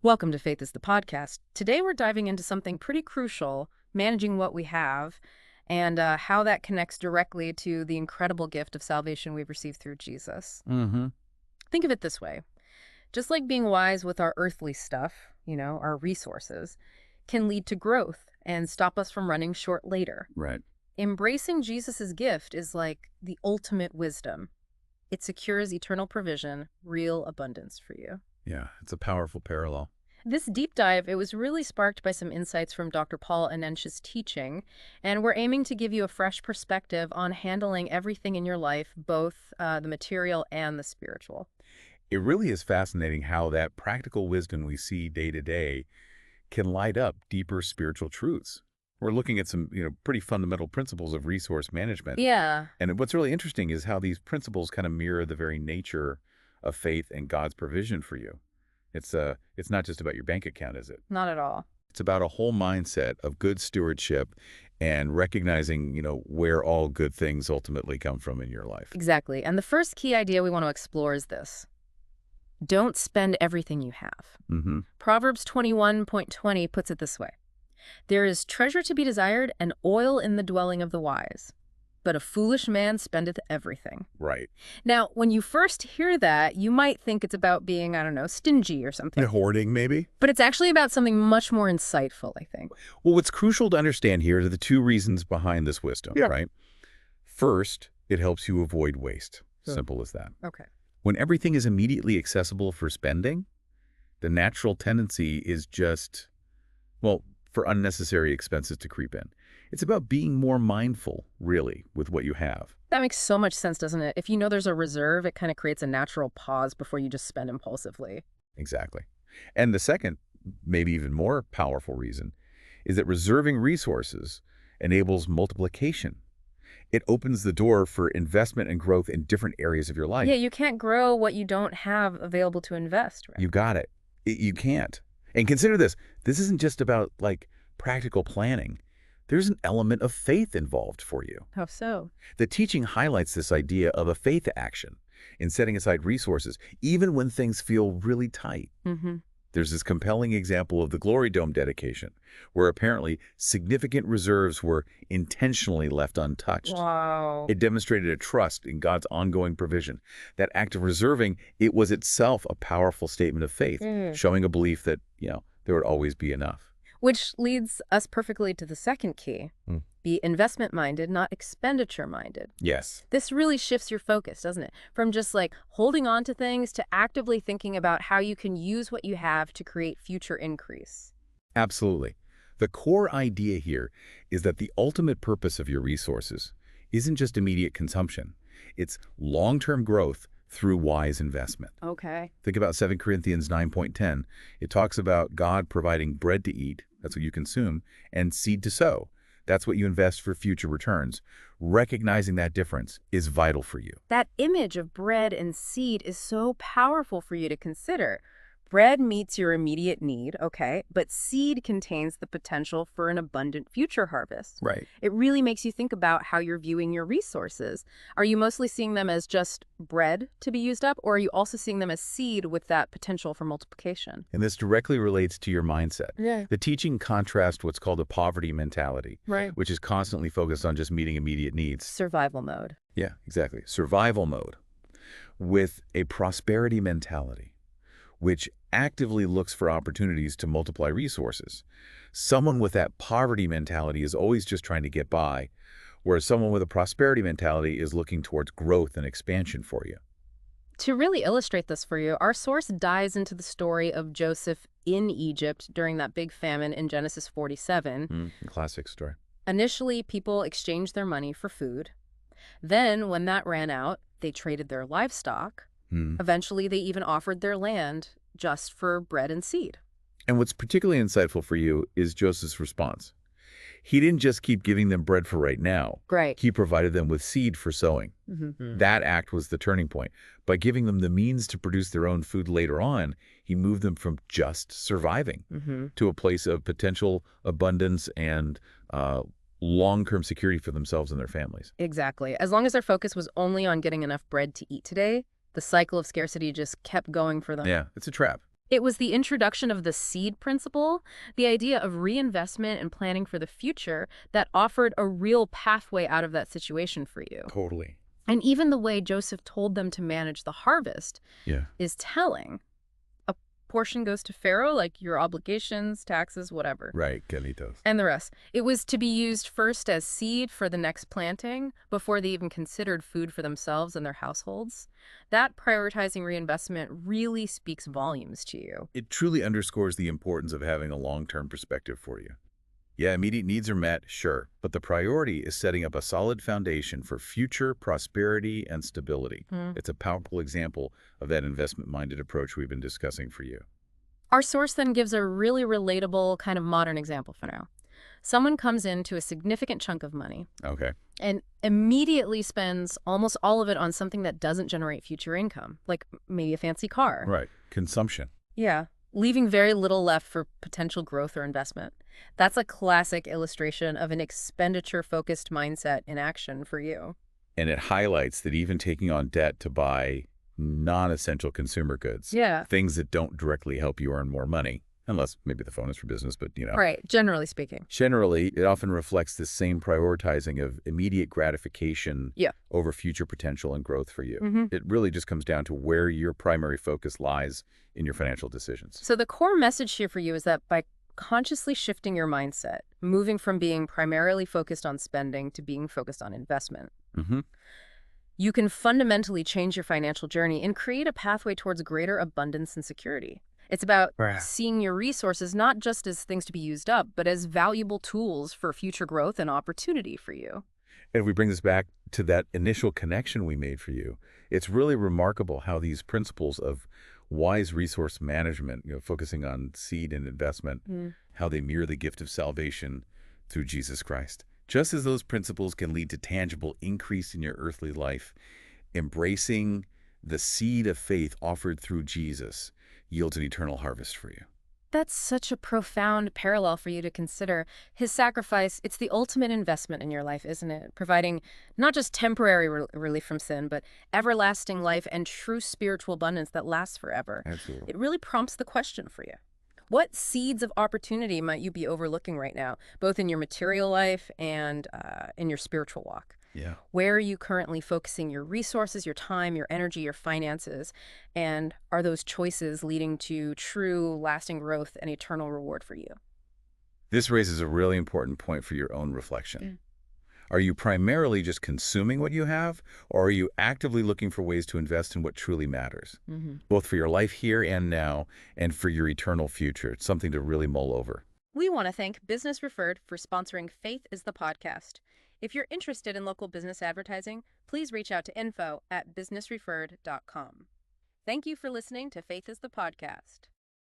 Welcome to Faith is the Podcast. Today we're diving into something pretty crucial, managing what we have, and how that connects directly to the incredible gift of salvation we've received through Jesus. Mm-hmm. Think of it this way. Just like being wise with our earthly stuff, our resources, can lead to growth and stop us from running short later. Right. Embracing Jesus's gift is like the ultimate wisdom. It secures eternal provision, real abundance for you. Yeah, it's a powerful parallel. This deep dive, it was really sparked by some insights from Dr. Paul Enenche's teaching, and we're aiming to give you a fresh perspective on handling everything in your life, both the material and the spiritual. It really is fascinating how that practical wisdom we see day to day can light up deeper spiritual truths. We're looking at some, pretty fundamental principles of resource management. Yeah, And what's really interesting is how these principles kind of mirror the very nature of faith and God's provision for you. It's not just about your bank account, is it? not at all. It's about a whole mindset of good stewardship and recognizing, where all good things ultimately come from in your life. Exactly. And the first key idea we want to explore is this. Don't spend everything you have. Mm-hmm. Proverbs 21:20 puts it this way. There is treasure to be desired and oil in the dwelling of the wise, but a foolish man spendeth everything. Right. Now, when you first hear that, you might think it's about being, stingy or something. Hoarding, maybe? But it's actually about something much more insightful, I think. Well, what's crucial to understand here are the two reasons behind this wisdom, right? First, it helps you avoid waste. Sure. Simple as that. Okay. When everything is immediately accessible for spending, the natural tendency is just, for unnecessary expenses to creep in. It's about being more mindful, really, with what you have. That makes so much sense, doesn't it? If you know there's a reserve, it kind of creates a natural pause before you just spend impulsively. Exactly. And the second, maybe even more powerful reason, is that reserving resources enables multiplication. It opens the door for investment and growth in different areas of your life. Yeah, you can't grow what you don't have available to invest, right? You got it. You can't. And consider this. This isn't just about, practical planning. There's an element of faith involved for you. How so? The teaching highlights this idea of a faith action in setting aside resources, even when things feel really tight. Mm-hmm. There's this compelling example of the Glory Dome dedication, where apparently significant reserves were intentionally left untouched. Wow. It demonstrated a trust in God's ongoing provision. That act of reserving, it was itself a powerful statement of faith, showing a belief that, there would always be enough. Which leads us perfectly to the second key. Be investment-minded, not expenditure-minded. Yes. This really shifts your focus, doesn't it? From just holding on to things to actively thinking about how you can use what you have to create future increase. Absolutely. The core idea here is that the ultimate purpose of your resources isn't just immediate consumption. It's long-term growth through wise investment. Okay. Think about 2 Corinthians 9:10. It talks about God providing bread to eat, that's what you consume, and seed to sow. That's what you invest for future returns. Recognizing that difference is vital for you. That image of bread and seed is so powerful for you to consider. Bread meets your immediate need, okay, but seed contains the potential for an abundant future harvest. Right. It really makes you think about how you're viewing your resources. Are you mostly seeing them as just bread to be used up, or are you also seeing them as seed with that potential for multiplication? And this directly relates to your mindset. Yeah. The teaching contrasts what's called a poverty mentality, Right. which is constantly focused on just meeting immediate needs. Survival mode. Yeah, exactly. Survival mode. With a prosperity mentality, which actively looks for opportunities to multiply resources. Someone with that poverty mentality is always just trying to get by, whereas someone with a prosperity mentality is looking towards growth and expansion for you. To really illustrate this for you, our source dives into the story of Joseph in Egypt during that big famine in Genesis 47. Classic story. Initially, people exchanged their money for food. Then, when that ran out, they traded their livestock. Eventually, they even offered their land just for bread and seed. And what's particularly insightful for you is Joseph's response. He didn't just keep giving them bread for right now. Right. He provided them with seed for sowing. That act was the turning point. By giving them the means to produce their own food later on, he moved them from just surviving to a place of potential abundance and long-term security for themselves and their families. Exactly. As long as their focus was only on getting enough bread to eat today, the cycle of scarcity just kept going for them. Yeah, it's a trap. It was the introduction of the seed principle, the idea of reinvestment and planning for the future that offered a real pathway out of that situation for you. Totally. And even the way Joseph told them to manage the harvest Yeah. is telling. A portion goes to Pharaoh, like your obligations, taxes, whatever, Right, Galitos. and the rest. It was to be used first as seed for the next planting before they even considered food for themselves and their households. That prioritizing reinvestment really speaks volumes to you. It truly underscores the importance of having a long-term perspective for you. Yeah, immediate needs are met, sure, but the priority is setting up a solid foundation for future prosperity and stability. Hmm. It's a powerful example of that investment-minded approach we've been discussing for you. Our source then gives a really relatable kind of modern example for now. Someone comes into a significant chunk of money Okay. and immediately spends almost all of it on something that doesn't generate future income, like maybe a fancy car. Right. Consumption. Yeah, leaving very little left for potential growth or investment. That's a classic illustration of an expenditure-focused mindset in action for you. And it highlights that even taking on debt to buy non-essential consumer goods, Yeah. things that don't directly help you earn more money, unless maybe the phone is for business, but Right, generally speaking. generally, it often reflects this same prioritizing of immediate gratification Yeah. over future potential and growth for you. Hmm. It really just comes down to where your primary focus lies in your financial decisions. So the core message here for you is that by consciously shifting your mindset, moving from being primarily focused on spending to being focused on investment, Hmm. you can fundamentally change your financial journey and create a pathway towards greater abundance and security. It's about Right. seeing your resources not just as things to be used up, but as valuable tools for future growth and opportunity for you. And if we bring this back to that initial connection we made for you, it's really remarkable how these principles of wise resource management, focusing on seed and investment, Mm. how they mirror the gift of salvation through Jesus Christ. Just as those principles can lead to tangible increase in your earthly life, embracing the seed of faith offered through Jesus yields an eternal harvest for you. That's such a profound parallel for you to consider. His sacrifice, it's the ultimate investment in your life, isn't it? Providing not just temporary relief from sin, but everlasting life and true spiritual abundance that lasts forever. Absolutely. It really prompts the question for you. What seeds of opportunity might you be overlooking right now, both in your material life and in your spiritual walk? Yeah. Where are you currently focusing your resources, your time, your energy, your finances? And are those choices leading to true, lasting growth and eternal reward for you? This raises a really important point for your own reflection. Are you primarily just consuming what you have, or are you actively looking for ways to invest in what truly matters, Hmm. both for your life here and now, and for your eternal future? It's something to really mull over. We want to thank Business Referred for sponsoring Faith is the Podcast. If you're interested in local business advertising, please reach out to info@businessreferred.com. Thank you for listening to Faith is the Podcast.